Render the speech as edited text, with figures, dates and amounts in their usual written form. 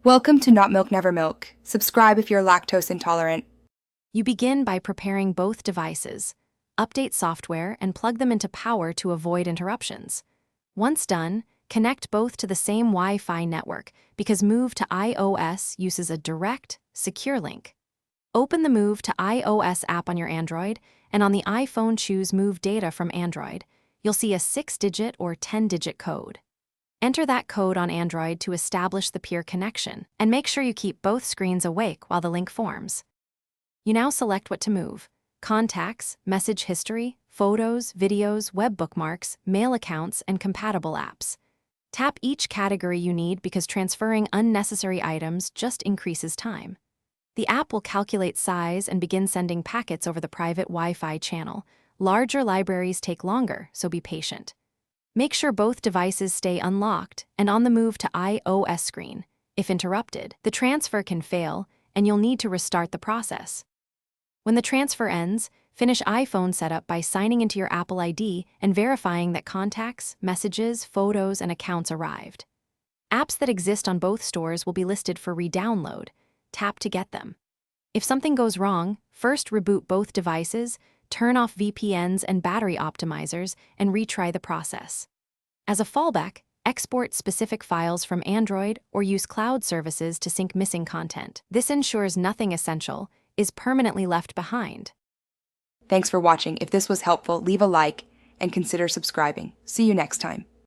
Welcome to Not Milk Never Milk. Subscribe if you're lactose intolerant. You begin by preparing both devices, update software, and plug them into power to avoid interruptions. Once done, connect both to the same Wi-Fi network because Move to iOS uses a direct, secure link. Open the Move to iOS app on your Android, and on the iPhone choose Move Data from Android. You'll see a 6-digit or 10-digit code. Enter that code on Android to establish the peer connection, and make sure you keep both screens awake while the link forms. You now select what to move: contacts, message history, photos, videos, web bookmarks, mail accounts, and compatible apps. Tap each category you need because transferring unnecessary items just increases time. The app will calculate size and begin sending packets over the private Wi-Fi channel. Larger libraries take longer, so be patient. Make sure both devices stay unlocked and on the Move to iOS screen. If interrupted, the transfer can fail, and you'll need to restart the process. When the transfer ends, finish iPhone setup by signing into your Apple ID and verifying that contacts, messages, photos, and accounts arrived. Apps that exist on both stores will be listed for re-download. Tap to get them. If something goes wrong, first reboot both devices, turn off VPNs and battery optimizers, and retry the process. As a fallback, export specific files from Android or use cloud services to sync missing content. This ensures nothing essential is permanently left behind. Thanks for watching. If this was helpful, leave a like and consider subscribing. See you next time.